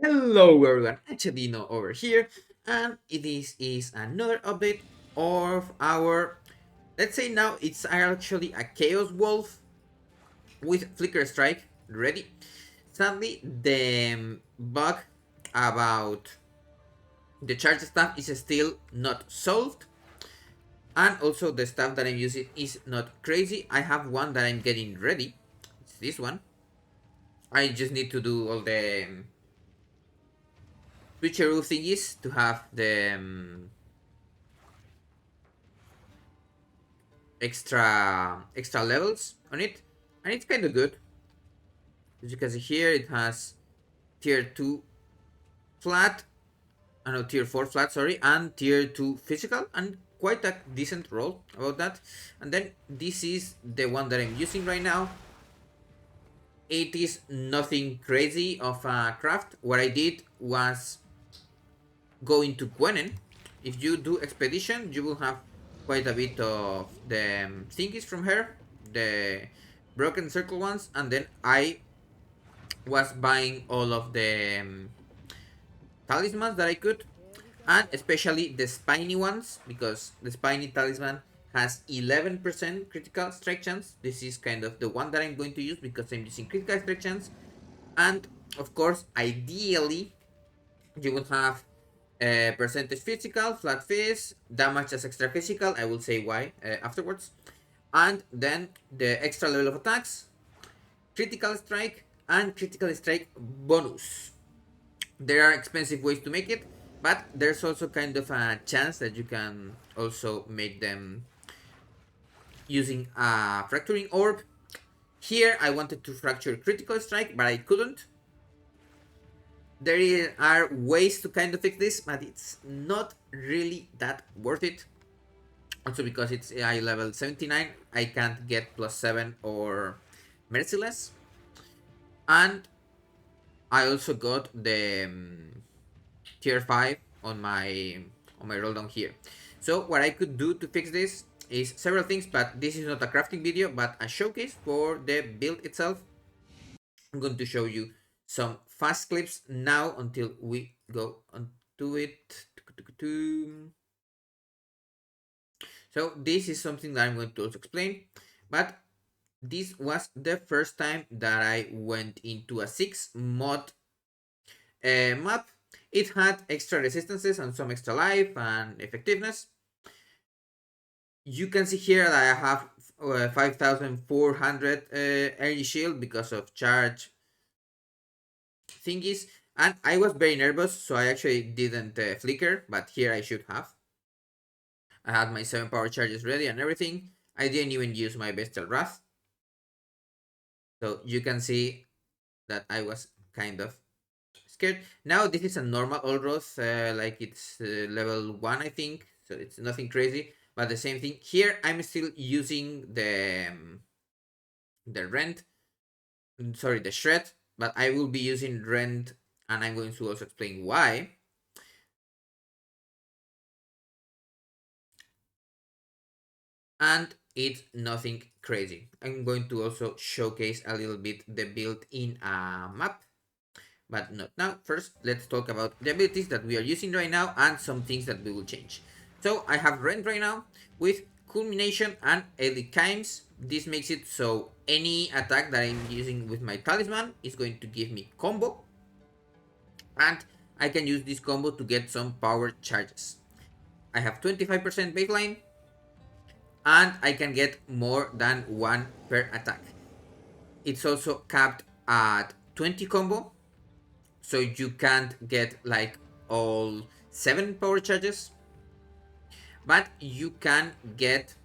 Hello everyone, Hachadino over here, and this is another update of our, let's say now it's actually a Chaos Wolf with Flicker Strike ready. Sadly, the bug about the charge stuff is still not solved, and also the stuff that I'm using is not crazy. I have one that I'm getting ready, it's this one. I just need to do all the switcheroo thingies to have the extra levels on it, and it's kind of good. As you can see here, it has tier 2 flat, no, tier 4 flat, sorry, and tier 2 physical, and quite a decent roll about that. And then this is the one that I'm using right now. It is nothing crazy of a craft. What I did was go into Gwenen. If you do expedition, you will have quite a bit of the thingies from her, the broken circle ones, and then I was buying all of the talismans that I could, and especially the spiny ones, because the spiny talisman has 11% critical strike chance. This is kind of the one that I'm going to use because I'm using critical strike chance, and of course, ideally, you will have percentage physical, flat face, damage as extra physical. I will say why afterwards. And then the extra level of attacks, critical strike, and critical strike bonus. There are expensive ways to make it, but there's also kind of a chance that you can also make them using a fracturing orb. Here I wanted to fracture critical strike, but I couldn't. There are ways to kind of fix this, but it's not really that worth it. Also because it's AI level 79, I can't get plus 7 or Merciless. And I also got the tier 5 on my roll down here. So what I could do to fix this is several things, but this is not a crafting video, but a showcase for the build itself. I'm going to show you some fast clips now until we go onto it. So this is something that I'm going to also explain, but this was the first time that I went into a 6 mod map. It had extra resistances and some extra life and effectiveness. You can see here that I have 5400 energy shield because of charge thingies, and I was very nervous, so I actually didn't flicker, but here I should have. I had my 7 power charges ready and everything. I didn't even use my bestial wrath, so you can see that I was kind of scared. Now this is a normal Olroth, like it's level 1 I think, so it's nothing crazy, but the same thing here. I'm still using the rend, sorry, the shred, but I will be using rend, and I'm going to also explain why. And it's nothing crazy. I'm going to also showcase a little bit the build in a map, but not now. First, let's talk about the abilities that we are using right now and some things that we will change. So I have Rend right now with Culmination and Elite Chimes. This makes it so any attack that I'm using with my talisman is going to give me combo, and I can use this combo to get some power charges. I have 25% baseline, and I can get more than one per attack. It's also capped at 20 combo, so you can't get like all 7 power charges, but you can get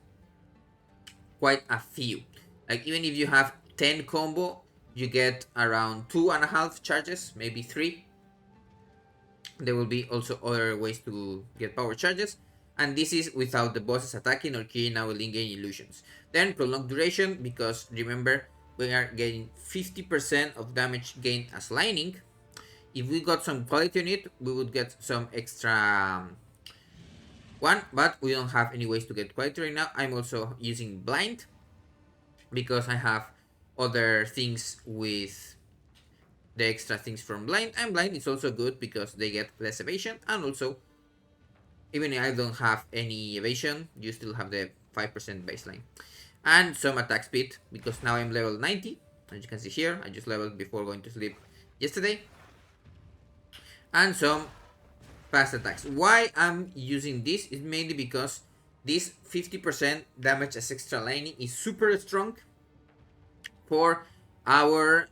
quite a few. Like even if you have 10 combo, you get around 2.5 charges, maybe 3. There will be also other ways to get power charges, and this is without the bosses attacking or killing our in-game illusions. Then prolonged duration, because remember we are getting 50% of damage gained as lightning. If we got some quality on it, we would get some extra one, but we don't have any ways to get quality right now. I'm also using blind because I have other things with the extra things from blind, and blind is also good because they get less evasion, and also even if I don't have any evasion, you still have the 5% baseline. And some attack speed, because now I'm level 90, as you can see here. I just leveled before going to sleep yesterday. And some fast attacks. Why I'm using this is mainly because this 50% damage as extra lightning is super strong for our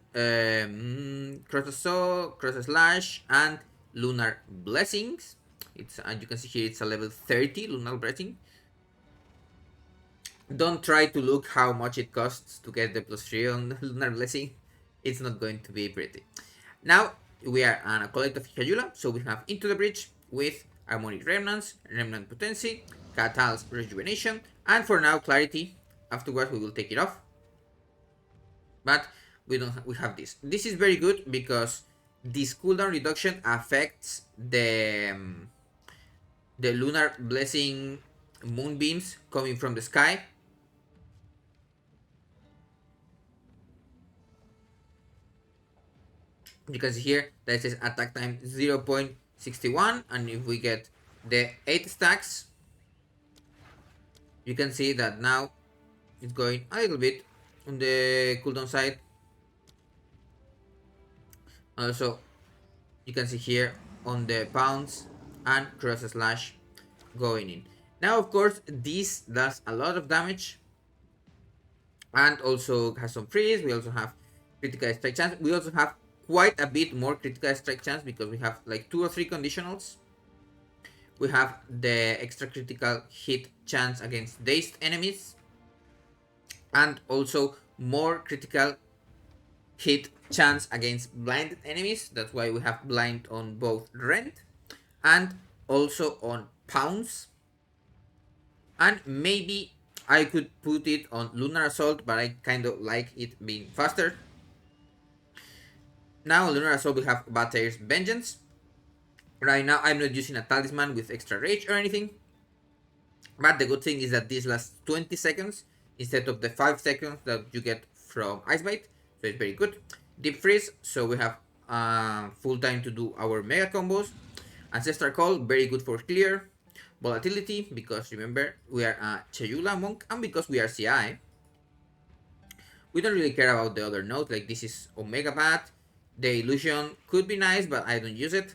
cross slash and lunar blessings. It's, as you can see here, it's a level 30 lunar blessing. Don't try to look how much it costs to get the +3 on lunar blessing. It's not going to be pretty. Now we are on a collect of Chayula, so we have Into the Breach with Harmonic Remnants, Remnant Potency, Catal's Rejuvenation, and for now Clarity. Afterwards we will take it off. But we have this. This is very good because this cooldown reduction affects the lunar blessing moonbeams coming from the sky. You can see here that it says attack time 0.61, and if we get the 8 stacks, you can see that now it's going a little bit on the cooldown side. Also, you can see here on the pounds and cross slash going in. Now, of course, this does a lot of damage and also has some freeze. We also have critical strike chance. We also have quite a bit more critical strike chance because we have like 2 or 3 conditionals. We have the extra critical hit chance against dazed enemies, and also more critical hit chance against blinded enemies. That's why we have blind on both Rend and also on Pounce. And maybe I could put it on Lunar Assault, but I kind of like it being faster. Now on Lunar Assault we have Battery's Vengeance. Right now I'm not using a talisman with extra rage or anything, but the good thing is that this lasts 20 seconds instead of the 5 seconds that you get from Ice Bite, so it's very good. Deep Freeze, so we have full time to do our mega combos. Ancestral Call, very good for clear. Volatility, because remember we are a Chayula monk, and because we are CI, we don't really care about the other nodes. Like this is Omega Bat. The illusion could be nice, but I don't use it.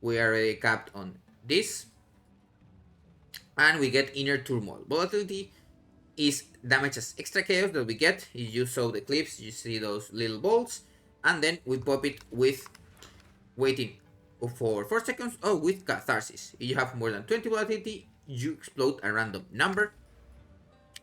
We are already capped on this. And we get Inner Turmoil. Volatility is damage as extra chaos that we get. You saw the clips, you see those little balls. And then we pop it with waiting for 4 seconds or with Catharsis. If you have more than 20 volatility, you explode a random number.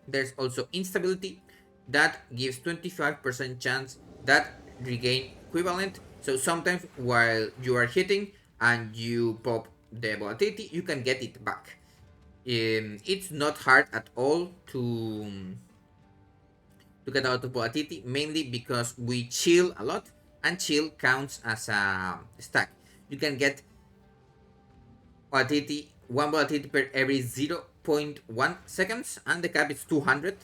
There's also Instability that gives 25% chance that regain equivalent. So sometimes while you are hitting and you pop the volatility, you can get it back. It's not hard at all to get out of volatility, mainly because we chill a lot, and chill counts as a stack. You can get volatility, 1 volatility per every 0.1 seconds, and the cap is 200.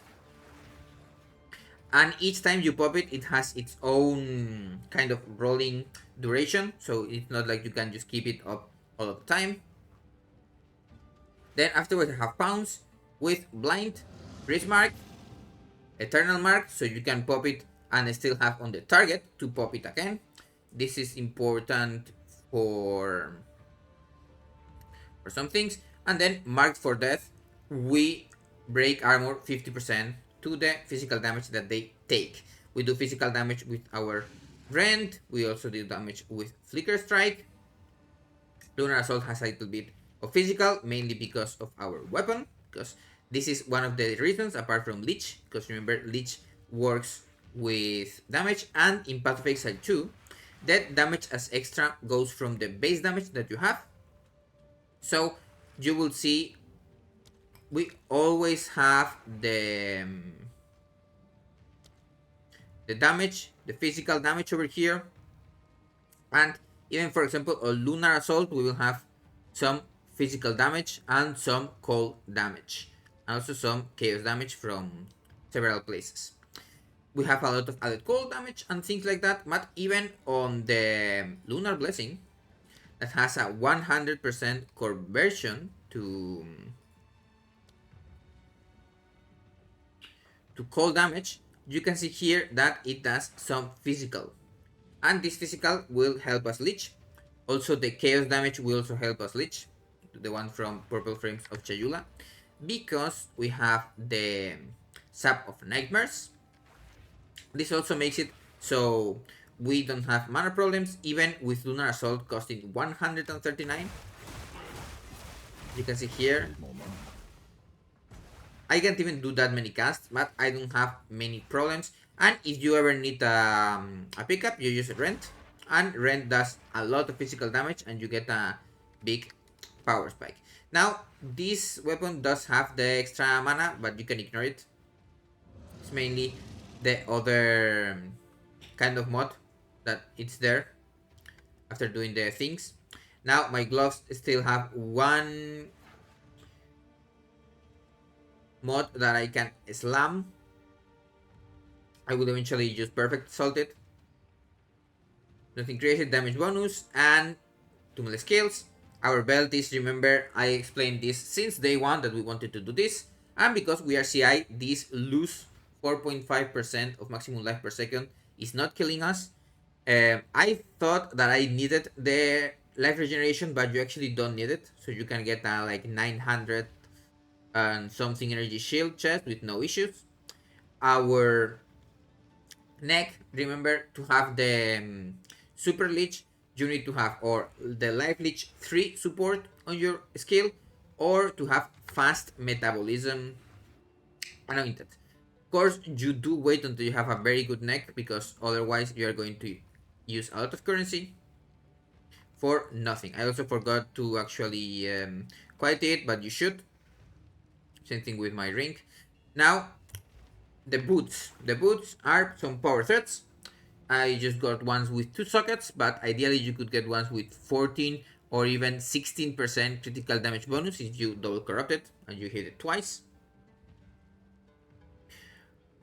And each time you pop it, it has its own kind of rolling duration, so it's not like you can just keep it up all of the time. Then afterwards I have Pounce with Blind, Prismark, Eternal Mark, so you can pop it and still have on the target to pop it again. This is important for some things. And then Marked for Death, we break armor 50% to the physical damage that they take. We do physical damage with our Rend, we also do damage with Flicker Strike. Lunar Assault has a little bit of physical, mainly because of our weapon, because this is one of the reasons, apart from Leech, because remember, Leech works with damage, and in Path of Exile 2, that damage as extra goes from the base damage that you have. So you will see we always have the damage, the physical damage over here, and even for example on Lunar Assault we will have some physical damage and some cold damage, and also some chaos damage from several places. we have a lot of added cold damage and things like that. But even on the Lunar Blessing, that has a 100% conversion to cold damage, you can see here that it does some physical. And this physical will help us leech. Also, the chaos damage will also help us leech. The one from Purple Frames of Chayula. Because we have the Sap of Nightmares. This also makes it so we don't have mana problems, even with Lunar Assault costing 139. You can see here, I can't even do that many casts, but I don't have many problems. And if you ever need a pickup, you use Rent. And Rent does a lot of physical damage and you get a big power spike. Now, this weapon does have the extra mana, but you can ignore it. It's mainly the other kind of mod that it's there after doing the things. Now, my gloves still have one mod that I can slam. I will eventually use Perfect Salted. Nothing crazy, damage bonus, and 2 melee skills. Our belt is, remember, I explained this since day one that we wanted to do this. And because we are CI, this lose 4.5% of maximum life per second is not killing us. I thought that I needed the life regeneration, but you actually don't need it. So you can get a like 900 and something energy shield chest with no issues. Our neck, remember to have the super leech, you need to have or the life leech 3 support on your skill, or to have fast metabolism anointed. Of course, you do wait until you have a very good neck, because otherwise you are going to use a lot of currency for nothing. I also forgot to actually quality it, but you should. Same thing with my ring. Now, the boots. The boots are some power threats. I just got ones with 2 sockets, but ideally you could get ones with 14 or even 16% critical damage bonus if you double corrupt it and you hit it twice.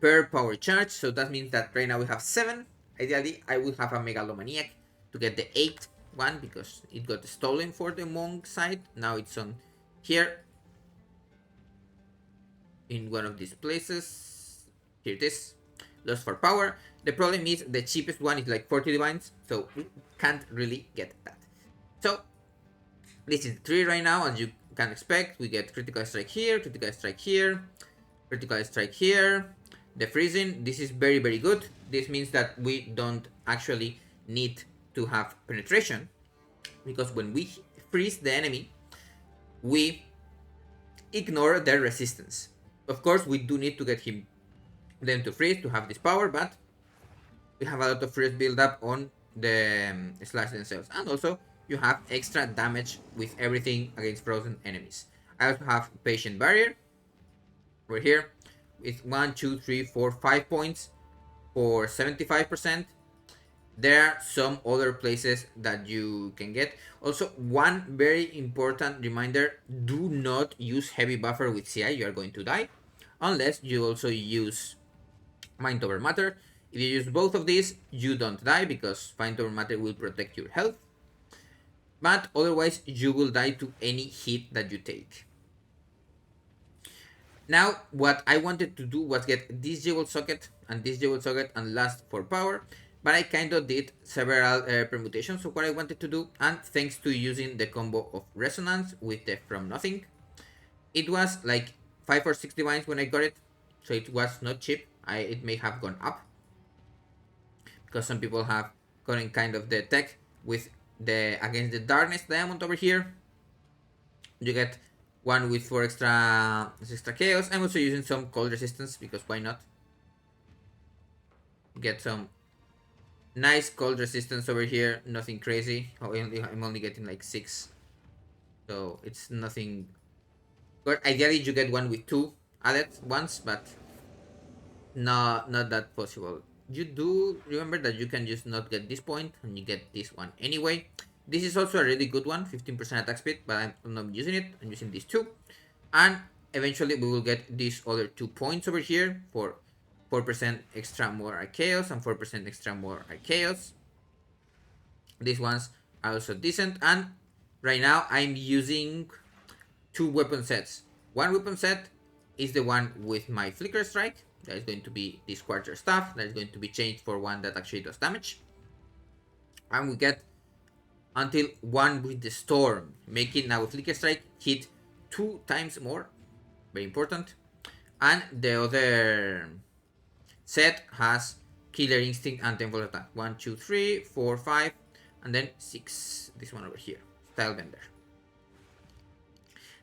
Per power charge, so that means that right now we have 7. Ideally, I would have a Megalomaniac to get the 8th one, because it got stolen for the monk side. Now it's on here in one of these places. Here it is. Lost for power. The problem is the cheapest one is like 40 divines, so we can't really get that. So this is 3 right now, as you can expect. We get critical strike here, critical strike here, critical strike here. The freezing, this is very, very good. This means that we don't actually need to have penetration, because when we freeze the enemy, we ignore their resistance. Of course, we do need to get them to freeze to have this power, but we have a lot of freeze build up on the slash themselves. And also, you have extra damage with everything against frozen enemies. I also have patient barrier over here with 1, 2, 3, 4, 5 points for 75%. There are some other places that you can get. Also, one very important reminder: do not use heavy buffer with CI. You are going to die unless you also use Mind over Matter. If you use both of these, you don't die, because Mind over Matter will protect your health. But otherwise, you will die to any hit that you take. Now, what I wanted to do was get this jewel socket and this jewel socket and last for power, but I kind of did several permutations of what I wanted to do, and thanks to using the combo of Resonance with the From Nothing, it was like 5 or 6 divines when I got it, so it was not cheap. It may have gone up, because some people have gotten kind of the tech with the Against the Darkness diamond over here. You get one with 4 extra chaos. I'm also using some cold resistance, because why not? Get some nice cold resistance over here. Nothing crazy. I'm only getting like 6, so it's nothing. But ideally you get one with 2 added ones, but not that possible. You do remember that you can just not get this point and you get this one anyway. This is also a really good one, 15% attack speed, but I'm not using it. I'm using these 2. And eventually we will get these other 2 points over here for 4% extra more Chaos and 4% extra more Chaos. These ones are also decent. And right now I'm using 2 weapon sets. One weapon set is the one with my Flicker Strike. That is going to be this quarter staff. That is going to be changed for one that actually does damage. And we get until one with the Storm, making now Flicker Strike hit 2 times more. Very important. And the other set has Killer Instinct and Temple Attack. 1, 2, 3, 4, 5, and then 6. This one over here, Style Bender.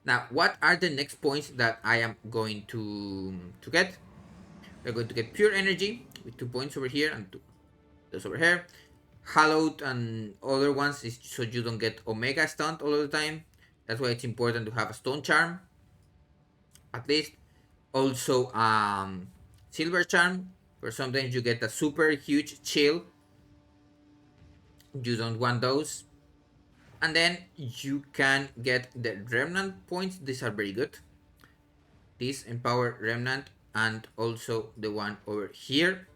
Now, what are the next points that I am going to get? We're going to get Pure Energy with 2 points over here and 2 those over here. Hallowed and other ones is so you don't get Omega stunned all of the time. That's why it's important to have a Stone Charm, at least. Also, Silver Charm, where sometimes you get a super huge chill. You don't want those. And then you can get the Remnant points. These are very good. This Empower Remnant and also the one over here,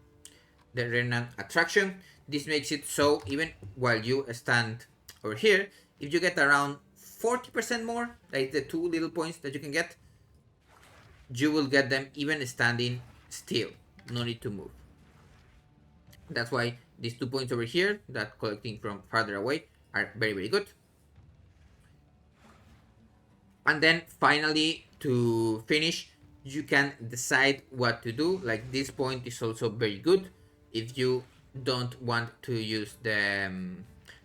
the Remnant Attraction. This makes it so even while you stand over here, if you get around 40% more, like the 2 little points that you can get, you will get them even standing still. No need to move. That's why these 2 points over here that collecting from farther away are very, very good. And then finally, to finish, you can decide what to do. Like this point is also very good if you don't want to use the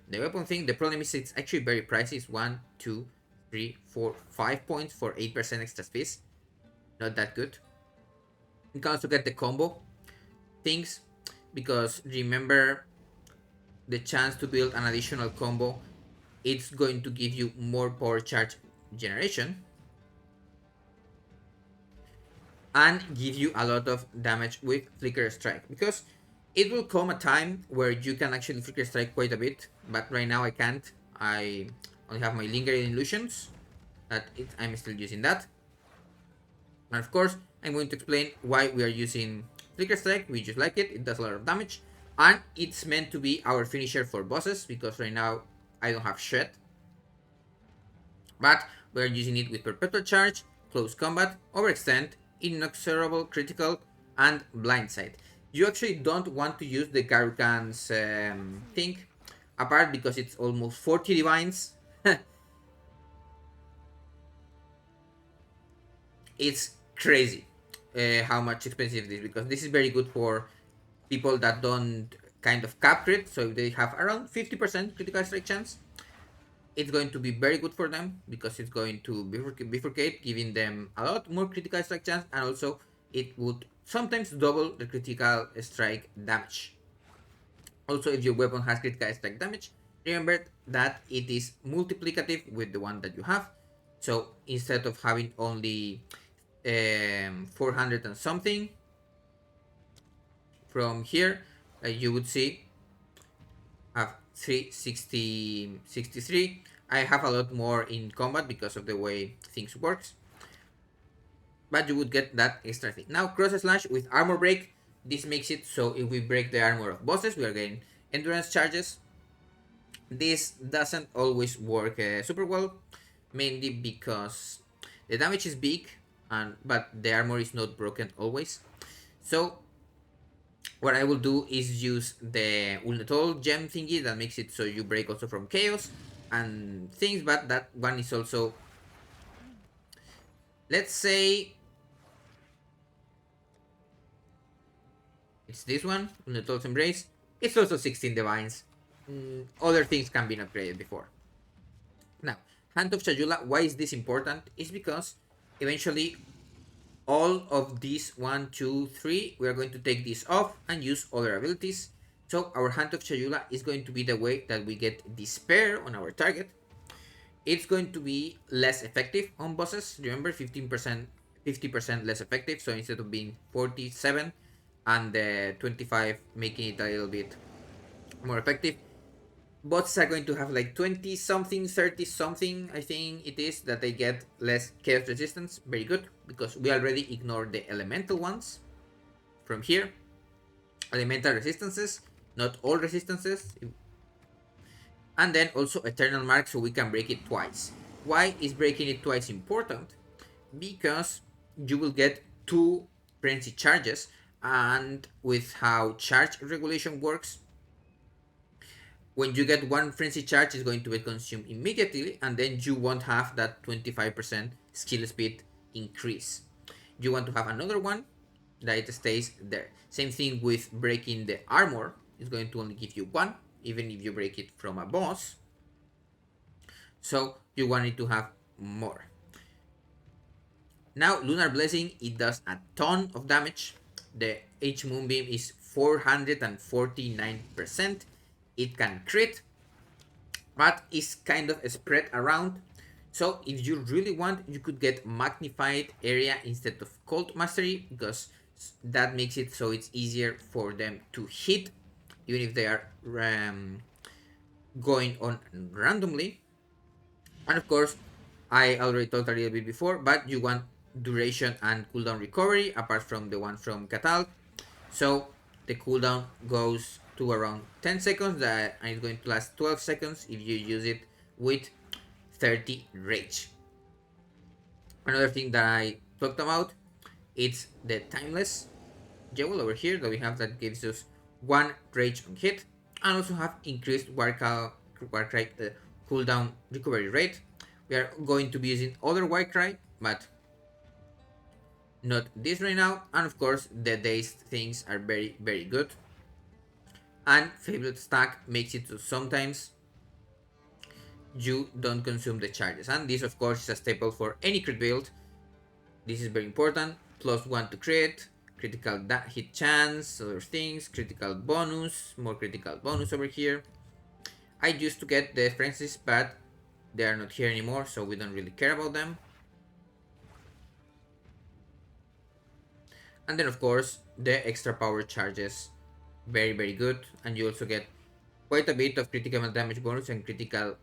weapon thing. The problem is it's actually very pricey. It's 1, 2, 3, 4, 5 points for 8% extra space. Not that good. You can also get the combo things, because remember, the chance to build an additional combo, it's going to give you more power charge generation and give you a lot of damage with Flicker Strike, because it will come a time where you can actually Flicker Strike quite a bit, but right now I can't. I only have my Lingering Illusions, I'm still using that. And of course, I'm going to explain why we are using Flicker Strike. We just like it. It does a lot of damage. And it's meant to be our finisher for bosses, because right now I don't have shit. But we're using it with Perpetual Charge, Close Combat, Overextend, Inexorable Critical, and Blindside. You actually don't want to use the Garukan's thing, apart because it's almost 40 divines. It's crazy how much expensive it is, because this is very good for people that don't kind of cap crit. So if they have around 50% critical strike chance, it's going to be very good for them, because it's going to bifurcate, giving them a lot more critical strike chance, and also it would sometimes double the critical strike damage. Also, if your weapon has critical strike damage, remember that it is multiplicative with the one that you have. So instead of having only 400 and something from here, you would see have 363. I have a lot more in combat because of the way things works, but you would get that extra thing. Now, cross slash with armor break. This makes it so if we break the armor of bosses, we are getting endurance charges. This doesn't always work super well, mainly because the damage is big, but the armor is not broken always. So what I will do is use the Ulnetol gem thingy that makes it so you break also from chaos and things, but that one is also, let's say, it's this one, Ulnetol's Embrace. It's also 16 divines. Other things can be upgraded before. Now, Hand of Chayula, why is this important? It's because eventually all of these 1, 2, 3, we are going to take this off and use other abilities. So our Hand of Chayula is going to be the way that we get Despair on our target. It's going to be less effective on bosses. Remember, 50% less effective. So instead of being 47 and 25 making it a little bit more effective, bots are going to have like 20 something, 30 something, I think it is, that they get less chaos resistance. Very good, because we already ignored the elemental ones. from here. Elemental resistances, not all resistances. And then also Eternal Mark, so we can break it twice. Why is breaking it twice important? Because you will get 2 frenzy charges, and with how charge regulation works, when you get 1 frenzy charge, it's going to be consumed immediately, and then you won't have that 25% skill speed increase. You want to have another one that it stays there. Same thing with breaking the armor. It's going to only give you 1, even if you break it from a boss. So you want it to have more. Now, Lunar Blessing, it does a ton of damage. The H Moonbeam is 449%. It can crit, but is kind of spread around. So if you really want, you could get Magnified Area instead of Cold Mastery, because that makes it so it's easier for them to hit, even if they are going on randomly. And of course, I already talked a little bit before, but you want duration and cooldown recovery apart from the one from Catal. So the cooldown goes to around 10 seconds, and it's going to last 12 seconds if you use it with 30 rage. Another thing that I talked about, it's the timeless jewel over here that we have that gives us 1 rage on hit, and also have increased Warcry cooldown recovery rate. We are going to be using other Warcry, but not this right now. And of course, the dazed things are very, very good. And Fabled Stack makes it so sometimes you don't consume the charges. And this, of course, is a staple for any crit build. This is very important. +1 to crit, critical hit chance, other things, critical bonus, more critical bonus over here. I used to get the frenzies, but they are not here anymore, so we don't really care about them. And then of course the extra power charges, very, very good. And you also get quite a bit of critical damage bonus and critical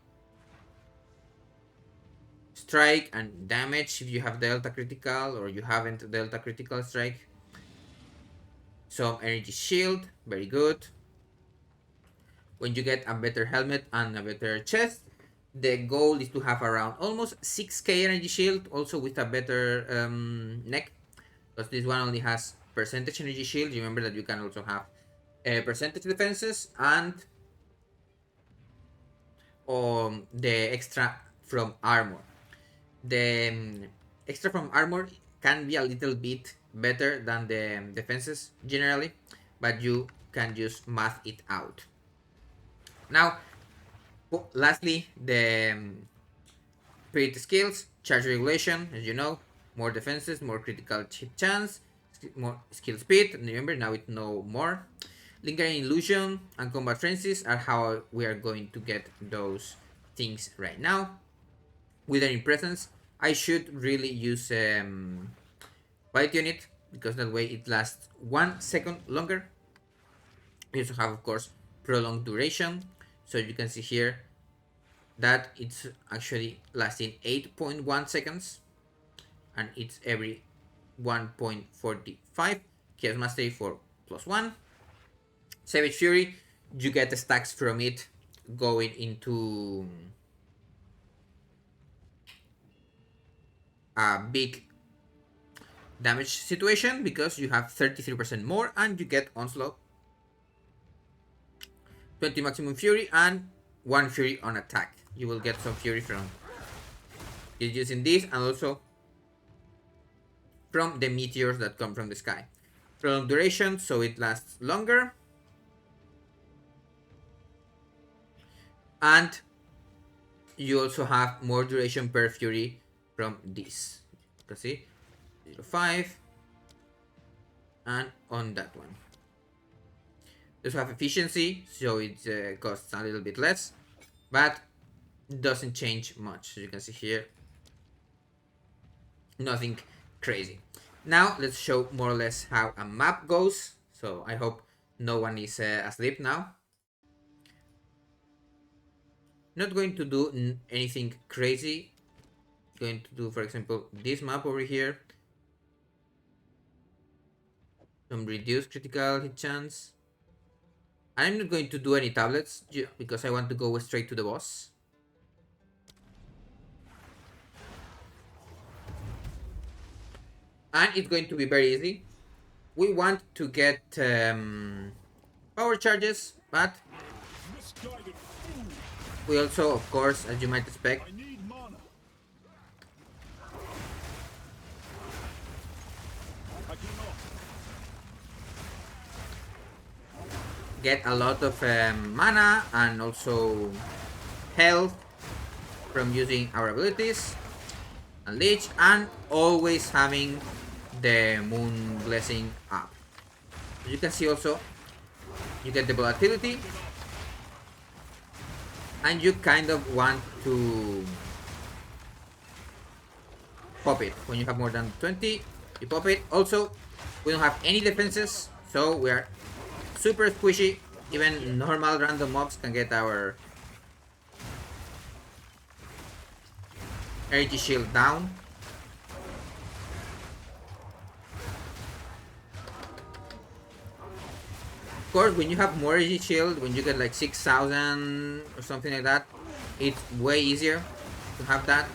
strike and damage if you have Delta critical, or you haven't Delta critical strike. Some energy shield, very good. When you get a better helmet and a better chest, the goal is to have around almost 6k energy shield, also with a better neck, because this one only has percentage energy shield. You remember that you can also have percentage defenses, and the extra from armor. The extra from armor can be a little bit better than the defenses generally, but you can just math it out. Now, lastly, the spirit skills, charge regulation, as you know, more defenses, more critical hit chance, more skill speed. Remember, now it's no more. Lingering illusion and combat frenzies are how we are going to get those things right now. Withering presence, I should really use Quiet Unit, because that way it lasts 1 second longer. We also have, of course, prolonged duration, so you can see here that it's actually lasting 8.1 seconds, and it's every 1.45. Chaos Mastery for +1. Savage Fury, you get the stacks from it going into a big damage situation, because you have 33% more and you get Onslaught, 20 maximum Fury, and 1 Fury on attack. You will get some Fury from using this, and also from the meteors that come from the sky. Prolonged duration, so it lasts longer. And you also have more duration per Fury from this. You can see 0.5, and on that one. This have efficiency, so it costs a little bit less, but doesn't change much. So you can see here, nothing crazy. Now let's show more or less how a map goes. So I hope no one is asleep now. Not going to do anything crazy. Going to do, for example, this map over here. some reduced critical hit chance. I'm not going to do any tablets because I want to go straight to the boss. And it's going to be very easy. We want to get power charges, but we also, of course, as you might expect, get a lot of mana and also health from using our abilities and leech, and always having the moon blessing up. As you can see also, you get the volatility, and you kind of want to pop it when you have more than 20. You pop it. Also, we don't have any defenses, so we are super squishy. Even normal random mobs can get our energy shield down. Of course, when you have more energy shield, when you get like 6,000 or something like that, it's way easier to have that.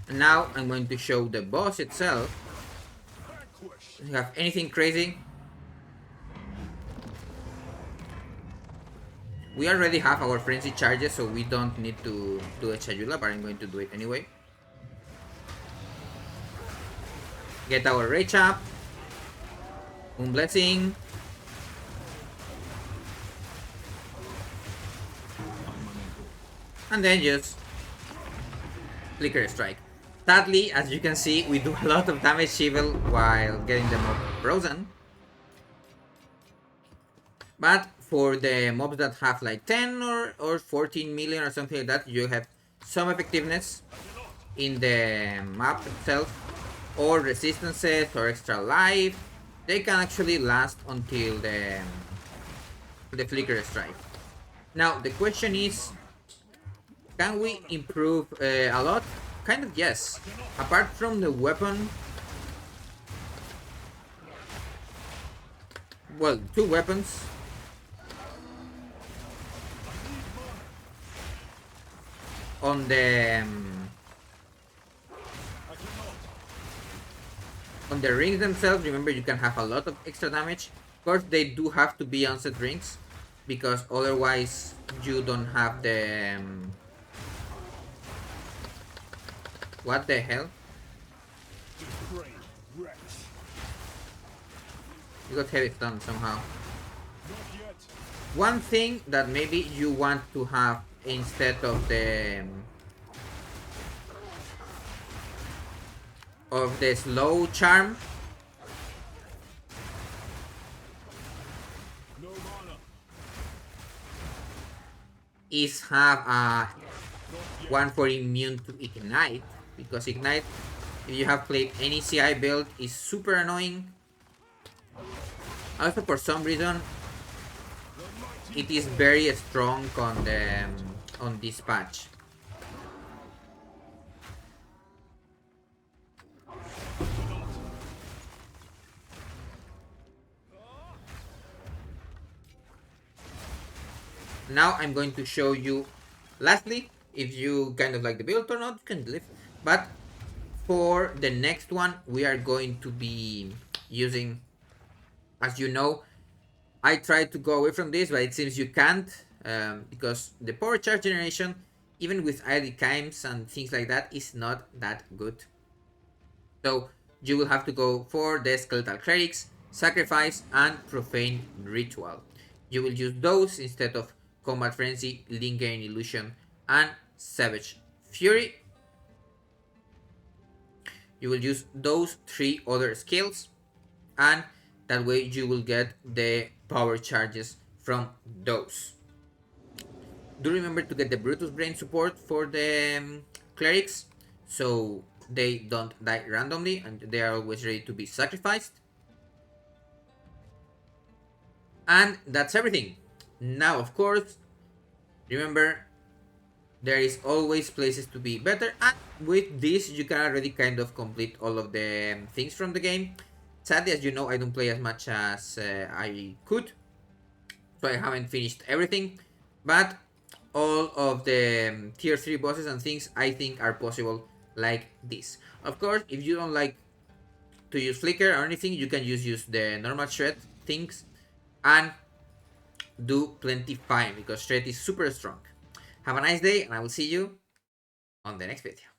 And now I'm going to show the boss itself. Doesn't have anything crazy. We already have our frenzy charges, so we don't need to do a Chayula, but I'm going to do it anyway. Get our rage up. Moon blessing. And then just flicker strike. Sadly, as you can see, we do a lot of damage even while getting the mob frozen. But for the mobs that have like 10 or 14 million or something like that, you have some effectiveness in the map itself, or resistances or extra life. They can actually last until the flicker strike. Now the question is, can we improve a lot? Kind of yes. Apart from the weapon, well, two weapons. On the rings themselves, remember you can have a lot of extra damage. Of course, they do have to be onset rings, because otherwise you don't have the what the hell? You got heavy stun somehow. One thing that maybe you want to have instead of the slow charm is have a one for immune to ignite, because ignite, if you have played any CI build, is super annoying. Also, for some reason, it is very strong on the on this patch. Now I'm going to show you, lastly, if you kind of like the build or not, you can leave. But for the next one, we are going to be using, as you know, I tried to go away from this, but it seems you can't, because the power charge generation, even with ID chimes and things like that, is not that good. So you will have to go for the skeletal clerics, sacrifice, and profane ritual. You will use those instead of combat frenzy, lingering illusion, and savage fury. You will use those three other skills, and that way you will get the power charges from those. Do remember to get the Brutus Brain support for the clerics, so they don't die randomly and they are always ready to be sacrificed. And that's everything. Now, of course, remember, there is always places to be better, and with this you can already kind of complete all of the things from the game. Sadly, as you know, I don't play as much as I could, so I haven't finished everything, but all of the tier 3 bosses and things I think are possible like this. Of course, if you don't like to use flicker or anything, you can use the normal shred things and do plenty fine, because shred is super strong. Have a nice day, and I will see you on the next video.